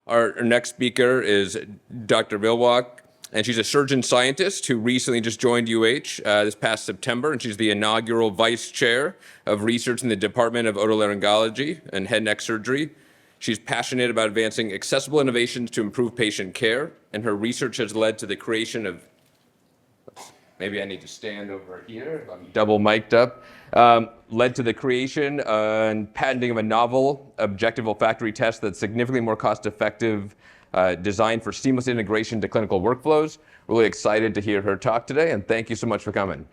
Our next speaker is Dr. Villwock, and she's a surgeon scientist who recently just joined UH this past September, and she's the inaugural vice chair of research in the Department of Otolaryngology and Head and Neck Surgery. She's passionate about advancing accessible innovations to improve patient care, and her research has led to the creation of, maybe I need to stand over here if I'm double mic'd up, led to the creation and patenting of a novel objective olfactory test that's significantly more cost-effective, designed for seamless integration to clinical workflows. Really excited to hear her talk today, and thank you so much for coming.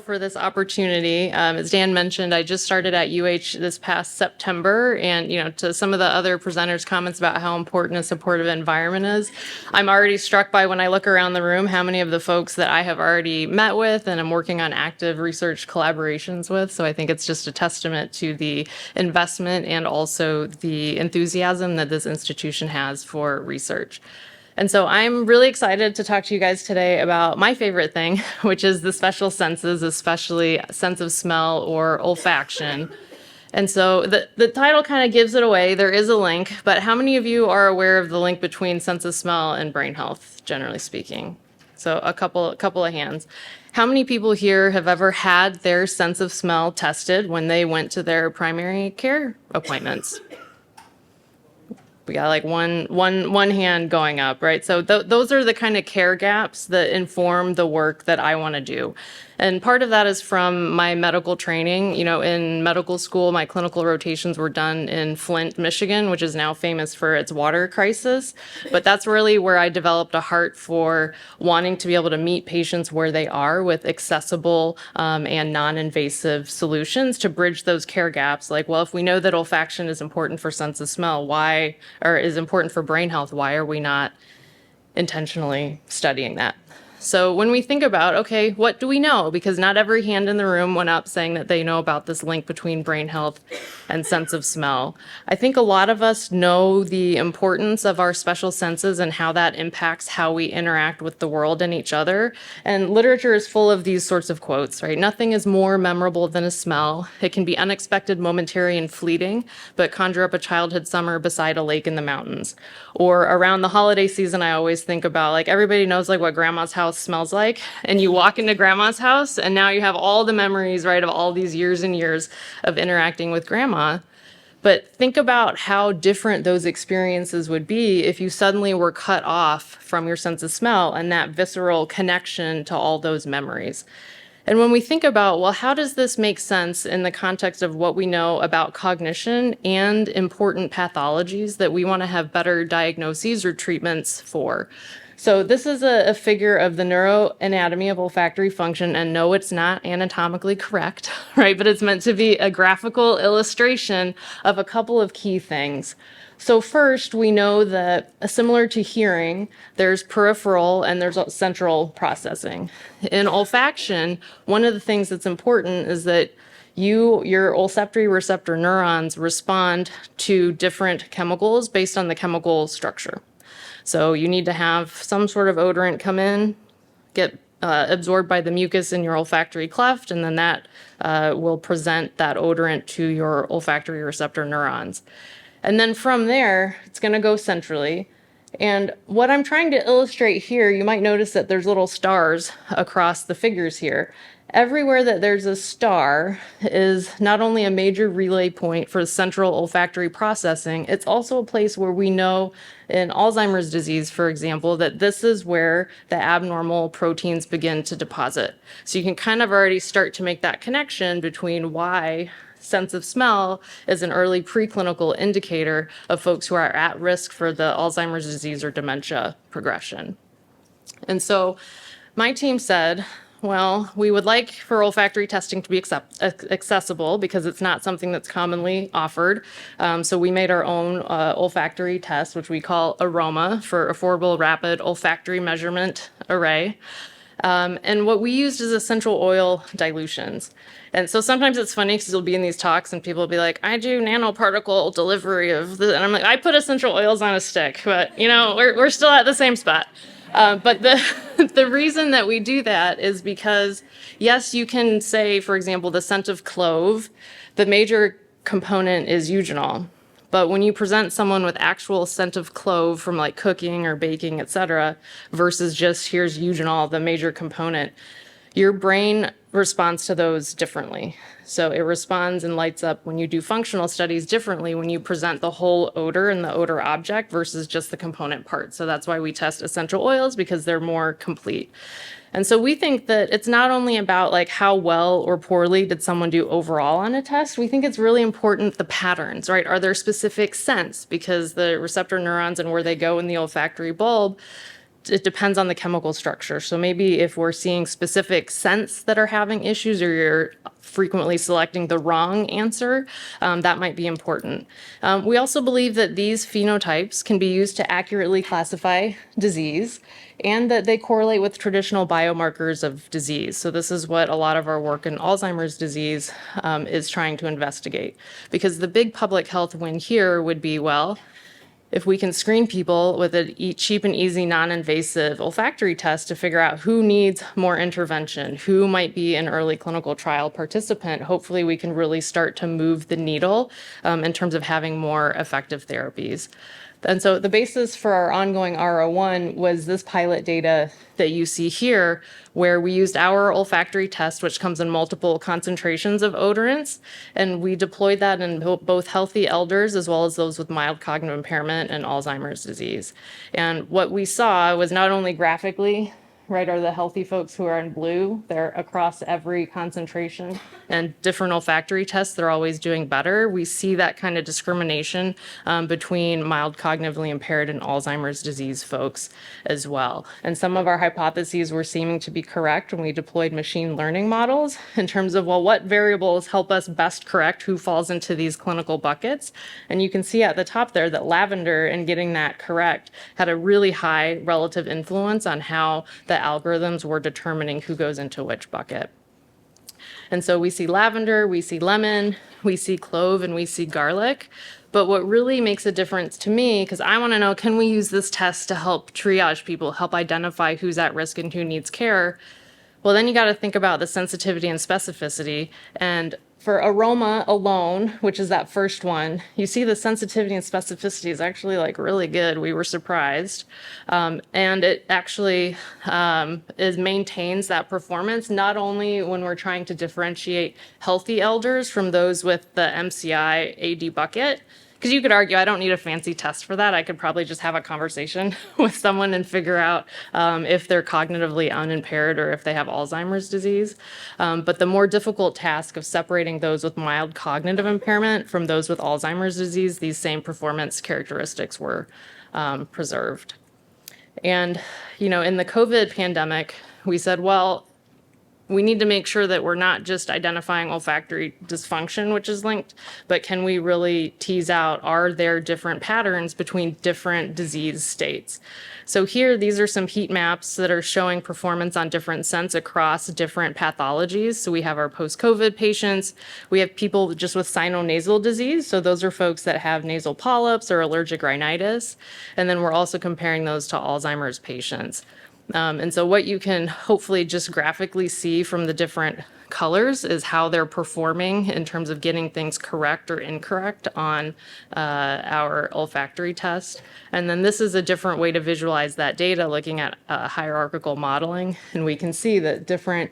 For this opportunity. As Dan mentioned, I just started at UH this past September, and to some of the other presenters' comments about how important a supportive environment is, I'm already struck by, when I look around the room, how many of the folks that I have already met with and I'm working on active research collaborations with. So I think it's just a testament to the investment and also the enthusiasm that this institution has for research. And so I'm really excited to talk to you guys today about my favorite thing, which is the special senses, especially sense of smell or olfaction. And so the title kind of gives it away. There is a link, but how many of you are aware of the link between sense of smell and brain health, generally speaking? So a couple of hands. How many people here have ever had their sense of smell tested when they went to their primary care appointments? We got like one hand going up, right? So those are the kind of care gaps that inform the work that I want to do. And part of that is from my medical training. In medical school, my clinical rotations were done in Flint, Michigan, which is now famous for its water crisis. But that's really where I developed a heart for wanting to be able to meet patients where they are with accessible and non-invasive solutions to bridge those care gaps. Like, well, if we know that olfaction is important for sense of smell, or is important for brain health, why are we not intentionally studying that? So when we think about, okay, what do we know? Because not every hand in the room went up saying that they know about this link between brain health and sense of smell. I think a lot of us know the importance of our special senses and how that impacts how we interact with the world and each other. And literature is full of these sorts of quotes, right? Nothing is more memorable than a smell. It can be unexpected, momentary, and fleeting, but conjure up a childhood summer beside a lake in the mountains. Or around the holiday season, I always think about, like, everybody knows like what grandma's house smells like, and you walk into grandma's house and now you have all the memories, right, of all these years and years of interacting with grandma. But think about how different those experiences would be if you suddenly were cut off from your sense of smell and that visceral connection to all those memories. And when we think about, well, how does this make sense in the context of what we know about cognition and important pathologies that we want to have better diagnoses or treatments for? So this is a figure of the neuroanatomy of olfactory function, and no, it's not anatomically correct, right? But it's meant to be a graphical illustration of a couple of key things. So first, we know that similar to hearing, there's peripheral and there's central processing. In olfaction, one of the things that's important is that your olfactory receptor neurons respond to different chemicals based on the chemical structure. So you need to have some sort of odorant come in, get absorbed by the mucus in your olfactory cleft, and then that will present that odorant to your olfactory receptor neurons. And then from there, it's going to go centrally. And what I'm trying to illustrate here, you might notice that there's little stars across the figures here. Everywhere that there's a star is not only a major relay point for central olfactory processing, it's also a place where we know in Alzheimer's disease, for example, that this is where the abnormal proteins begin to deposit. So you can kind of already start to make that connection between why sense of smell is an early preclinical indicator of folks who are at risk for the Alzheimer's disease or dementia progression. And so my team said, well, we would like for olfactory testing to be accessible because it's not something that's commonly offered. So we made our own olfactory test, which we call AROMA, for Affordable Rapid Olfactory Measurement Array. And what we used is essential oil dilutions. And so sometimes it's funny because you'll be in these talks and people will be like, I do nanoparticle delivery of the, and I'm like, I put essential oils on a stick, but we're still at the same spot. But the reason that we do that is because, yes, you can say, for example, the scent of clove, the major component is eugenol. But when you present someone with actual scent of clove from like cooking or baking, et cetera, versus just here's eugenol, the major component, your brain responds to those differently. So it responds and lights up when you do functional studies differently when you present the whole odor and the odor object versus just the component parts. So that's why we test essential oils, because they're more complete. And so we think that it's not only about like how well or poorly did someone do overall on a test. We think it's really important the patterns, right? Are there specific scents? Because the receptor neurons and where they go in the olfactory bulb, it depends on the chemical structure. So maybe if we're seeing specific scents that are having issues, or you're frequently selecting the wrong answer, that might be important. We also believe that these phenotypes can be used to accurately classify disease, and that they correlate with traditional biomarkers of disease. So this is what a lot of our work in Alzheimer's disease is trying to investigate. Because the big public health win here would be, well, if we can screen people with a cheap and easy non-invasive olfactory test to figure out who needs more intervention, who might be an early clinical trial participant, hopefully we can really start to move the needle in terms of having more effective therapies. And so the basis for our ongoing R01 was this pilot data that you see here, where we used our olfactory test, which comes in multiple concentrations of odorants, and we deployed that in both healthy elders as well as those with mild cognitive impairment and Alzheimer's disease. And what we saw was not only graphically, right, are the healthy folks who are in blue, they're across every concentration, and different olfactory tests, they're always doing better. We see that kind of discrimination between mild cognitively impaired and Alzheimer's disease folks as well. And some of our hypotheses were seeming to be correct when we deployed machine learning models in terms of, well, what variables help us best correct who falls into these clinical buckets? And you can see at the top there that lavender, and getting that correct, had a really high relative influence on how the algorithms were determining who goes into which bucket. And so we see lavender, we see lemon, we see clove, and we see garlic. But what really makes a difference to me, because I want to know, can we use this test to help triage people, help identify who's at risk and who needs care? Well, then you got to think about the sensitivity and specificity. And for aroma alone, which is that first one, you see the sensitivity and specificity is actually like really good. We were surprised. And it actually maintains that performance, not only when we're trying to differentiate healthy elders from those with the MCI AD bucket. Because you could argue, I don't need a fancy test for that. I could probably just have a conversation with someone and figure out if they're cognitively unimpaired or if they have Alzheimer's disease. But the more difficult task of separating those with mild cognitive impairment from those with Alzheimer's disease, these same performance characteristics were preserved. And, you know, in the COVID pandemic, we said, well, we need to make sure that we're not just identifying olfactory dysfunction, which is linked, but can we really tease out, are there different patterns between different disease states? So here, these are some heat maps that are showing performance on different scents across different pathologies. So we have our post-COVID patients. We have people just with sinonasal disease. So those are folks that have nasal polyps or allergic rhinitis. And then we're also comparing those to Alzheimer's patients. And so what you can hopefully just graphically see from the different colors is how they're performing in terms of getting things correct or incorrect on our olfactory test. And then this is a different way to visualize that data, looking at hierarchical modeling. And we can see that different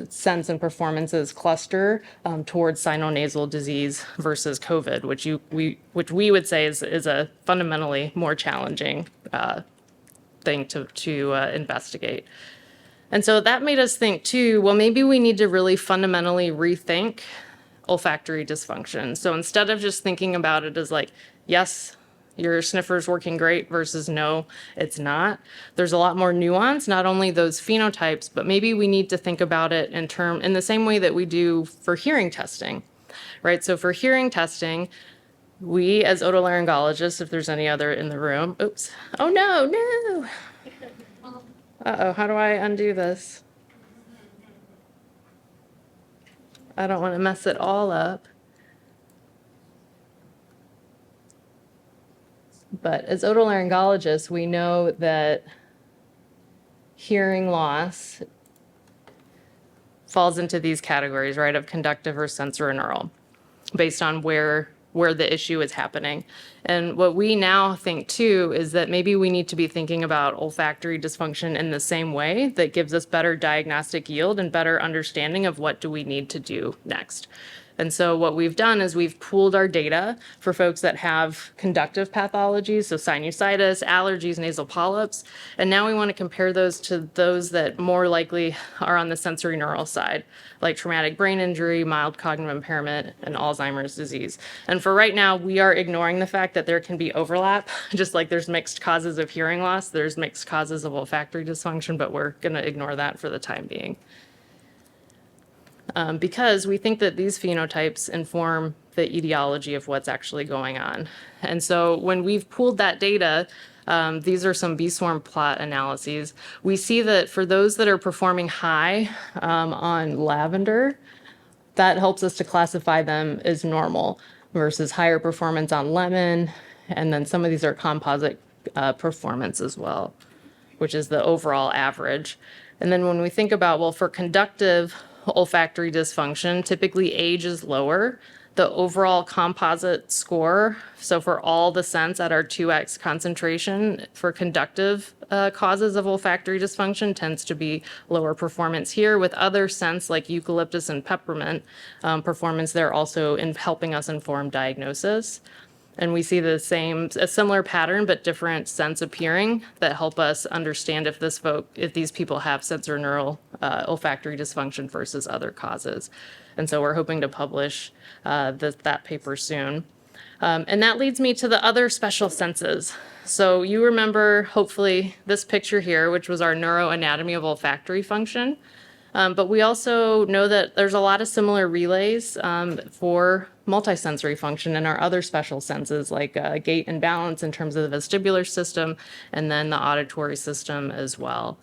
scents and performances cluster towards sinonasal disease versus COVID, which we would say is a fundamentally more challenging thing to investigate. And so that made us think too, well, maybe we need to really fundamentally rethink olfactory dysfunction. So instead of just thinking about it as like, yes, your sniffer's working great versus no, it's not. There's a lot more nuance, not only those phenotypes, but maybe we need to think about it in the same way that we do for hearing testing, right? So for hearing testing, we, as otolaryngologists, if there's any other in the room, oops, oh no. Uh-oh, how do I undo this? I don't want to mess it all up. But as otolaryngologists, we know that hearing loss falls into these categories, right, of conductive or sensorineural, based on where the issue is happening. And what we now think too is that maybe we need to be thinking about olfactory dysfunction in the same way that gives us better diagnostic yield and better understanding of what do we need to do next. And so what we've done is we've pooled our data for folks that have conductive pathologies, so sinusitis, allergies, nasal polyps, and now we want to compare those to those that more likely are on the sensory neural side, like traumatic brain injury, mild cognitive impairment, and Alzheimer's disease. And for right now, we are ignoring the fact that there can be overlap, just like there's mixed causes of hearing loss, there's mixed causes of olfactory dysfunction, but we're going to ignore that for the time being. Because we think that these phenotypes inform the etiology of what's actually going on. And so when we've pooled that data, these are some bee-swarm plot analyses. We see that for those that are performing high on lavender, that helps us to classify them as normal versus higher performance on lemon. And then some of these are composite performance as well, which is the overall average. And then when we think about, well, for conductive olfactory dysfunction, typically age is lower. The overall composite score, so for all the scents at our 2x concentration for conductive causes of olfactory dysfunction tends to be lower performance here, with other scents like eucalyptus and peppermint performance there also in helping us inform diagnosis. And we see a similar pattern, but different scents appearing that help us understand if these people have sensorineural olfactory dysfunction versus other causes. And so we're hoping to publish that paper soon. And that leads me to the other special senses. So you remember, hopefully, this picture here, which was our neuroanatomy of olfactory function. But we also know that there's a lot of similar relays for multisensory function in our other special senses, like gait and balance in terms of the vestibular system, and then the auditory system as well.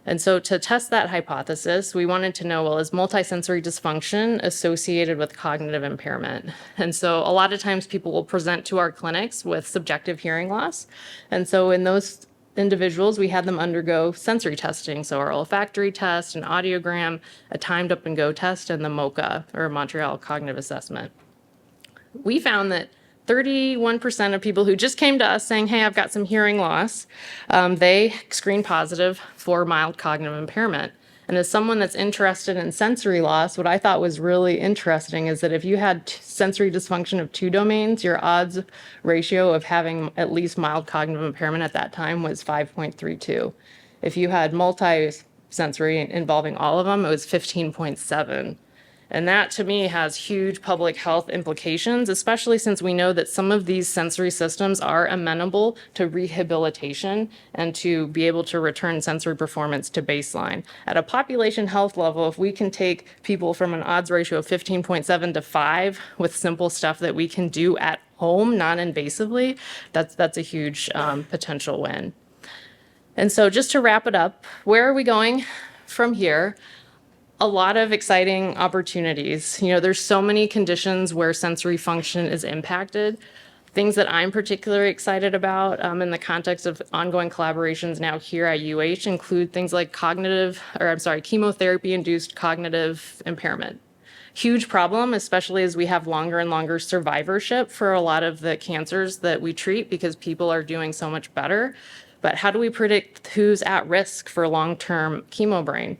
And so to test that hypothesis, we wanted to know, well, is multisensory dysfunction associated with cognitive impairment? And so a lot of times people will present to our clinics with subjective hearing loss. And so in those individuals, we had them undergo sensory testing. So our olfactory test, an audiogram, a timed up and go test, and the MoCA, or Montreal Cognitive Assessment. We found that 31% of people who just came to us saying, hey, I've got some hearing loss, they screened positive for mild cognitive impairment. And as someone that's interested in sensory loss, what I thought was really interesting is that if you had sensory dysfunction of 2 domains, your odds ratio of having at least mild cognitive impairment at that time was 5.32. If you had multi-sensory involving all of them, it was 15.7. And that, to me, has huge public health implications, especially since we know that some of these sensory systems are amenable to rehabilitation and to be able to return sensory performance to baseline. At a population health level, if we can take people from an odds ratio of 15.7 to 5 with simple stuff that we can do at home, non-invasively, that's a huge potential win. And so just to wrap it up, where are we going from here? A lot of exciting opportunities. You know, there's so many conditions where sensory function is impacted. Things that I'm particularly excited about in the context of ongoing collaborations now here at UH include things like chemotherapy-induced cognitive impairment. Huge problem, especially as we have longer and longer survivorship for a lot of the cancers that we treat because people are doing so much better. But how do we predict who's at risk for long-term chemo brain?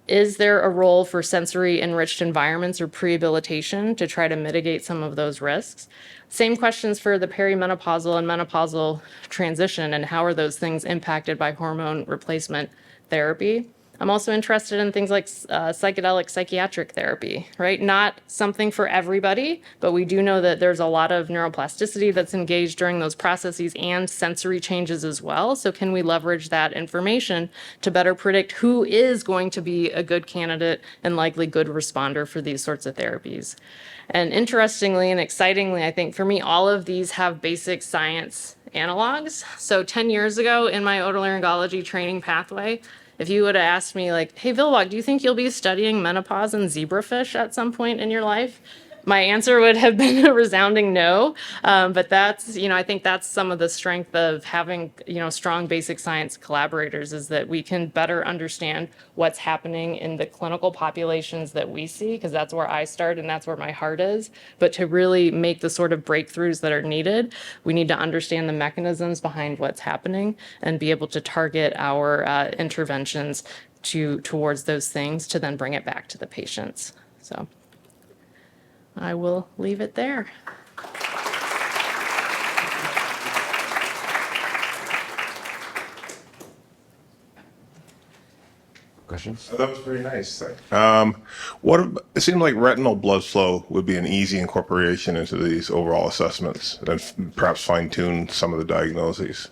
Is there a role for sensory enriched environments or prehabilitation to try to mitigate some of those risks? Same questions for the perimenopausal and menopausal transition, and how are those things impacted by hormone replacement therapy? I'm also interested in things like psychedelic psychiatric therapy, right? Not something for everybody, but we do know that there's a lot of neuroplasticity that's engaged during those processes and sensory changes as well. So can we leverage that information to better predict who is going to be a good candidate and likely good responder for these sorts of therapies? And interestingly and excitingly, I think for me, all of these have basic science analogs. So 10 years ago in my otolaryngology training pathway, if you would have asked me like, hey, Villwock, do you think you'll be studying menopause and zebrafish at some point in your life? my answer would have been a resounding no. But that's, I think that's some of the strength of having, strong basic science collaborators, is that we can better understand what's happening in the clinical populations that we see, because that's where I start and that's where my heart is. But to really make the sort of breakthroughs that are needed, we need to understand the mechanisms behind what's happening and be able to target our interventions towards those things to then bring it back to the patients. So I will leave it there. Questions? That was very nice. It seemed like retinal blood flow would be an easy incorporation into these overall assessments and perhaps fine tune some of the diagnoses.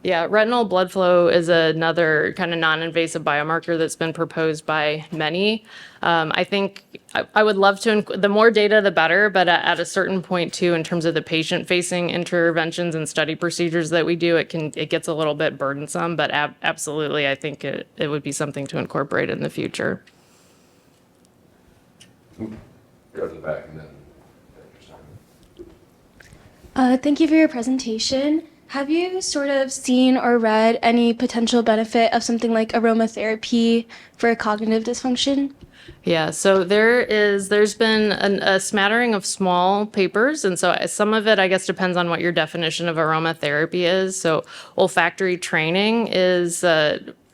Yeah, retinal blood flow is another kind of non-invasive biomarker that's been proposed by many. I think I would love to, the more data, the better, but at a certain point too, in terms of the patient-facing interventions and study procedures that we do, it gets a little bit burdensome, but absolutely, I think it would be something to incorporate in the future. Go to the back and then. Thank you for your presentation. Have you sort of seen or read any potential benefit of something like aromatherapy for cognitive dysfunction? Yeah, so there's been a smattering of small papers, and so some of it, I guess, depends on what your definition of aromatherapy is. So olfactory training is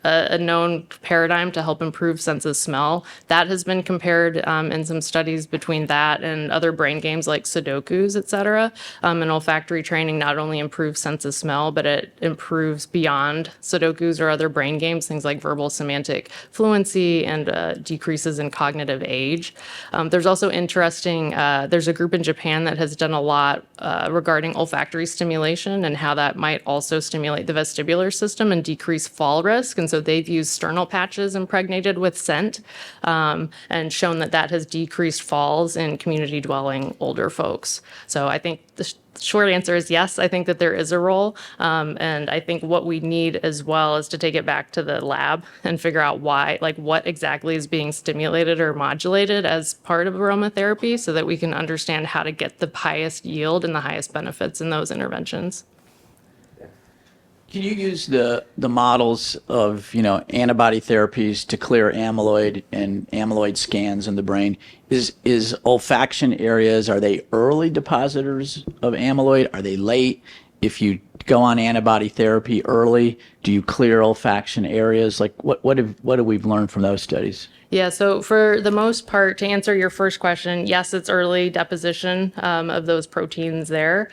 a known paradigm to help improve sense of smell. That has been compared in some studies between that and other brain games like Sudokus, et cetera. And olfactory training not only improves sense of smell, but it improves beyond Sudokus or other brain games, things like verbal semantic fluency and decreases in cognitive age. There's also interesting, there's a group in Japan that has done a lot regarding olfactory stimulation and how that might also stimulate the vestibular system and decrease fall risk. And so they've used sternal patches impregnated with scent and shown that that has decreased falls in community dwelling older folks. So I think the short answer is yes, I think that there is a role. And I think what we need as well is to take it back to the lab and figure out why, like what exactly is being stimulated or modulated as part of aromatherapy so that we can understand how to get the highest yield and the highest benefits in those interventions. Can you use the models of, antibody therapies to clear amyloid and amyloid scans in the brain? Is olfaction areas, are they early depositors of amyloid? Are they late? If you go on antibody therapy early, do you clear olfaction areas? Like what have we learned from those studies? Yeah, so for the most part, to answer your first question, yes, it's early deposition of those proteins there.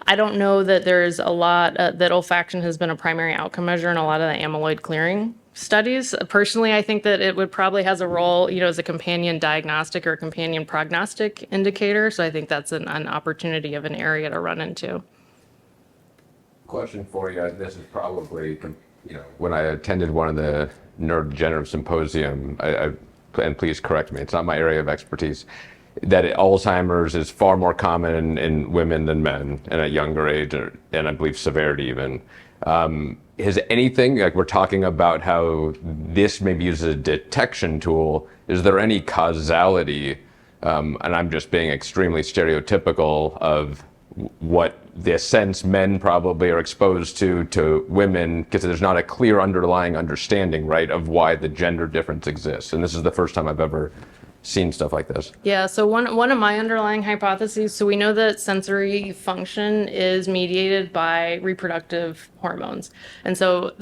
I don't know that there's a lot that olfaction has been a primary outcome measure in a lot of the amyloid clearing studies. Personally, I think that it would probably has a role, as a companion diagnostic or a companion prognostic indicator. So I think that's an opportunity of an area to run into. Question for you. This is probably, when I attended one of the neurodegenerative symposium, and please correct me, it's not my area of expertise, that Alzheimer's is far more common in women than men and at younger age, and I believe severity even. Is anything, like we're talking about how this may be used as a detection tool, is there any causality, and I'm just being extremely stereotypical of what the sense men probably are exposed to women, because there's not a clear underlying understanding, right, of why the gender difference exists. And this is the first time I've ever seen stuff like this. Yeah, so one of my underlying hypotheses, so we know that sensory function is mediated by reproductive hormones. And so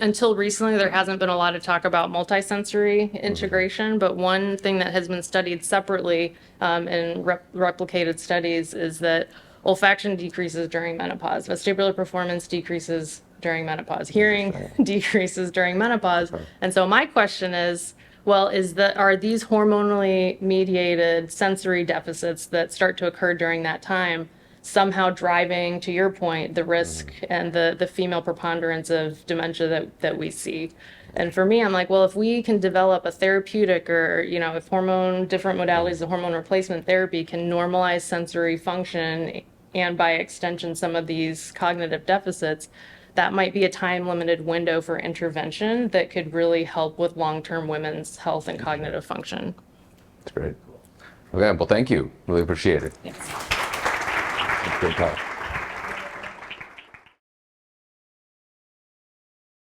until recently, there hasn't been a lot of talk about multisensory integration, but one thing that has been studied separately in replicated studies is that olfaction decreases during menopause, vestibular performance decreases during menopause, hearing decreases during menopause. And so my question is, well, are these hormonally mediated sensory deficits that start to occur during that time somehow driving, to your point, the risk and the female preponderance of dementia that we see? And for me, I'm like, well, if we can develop a therapeutic or, if different modalities of hormone replacement therapy can normalize sensory function and by extension, some of these cognitive deficits, that might be a time-limited window for intervention that could really help with long-term women's health and cognitive function. That's great. Okay, well, thank you. Really appreciate it. Yes. Great talk.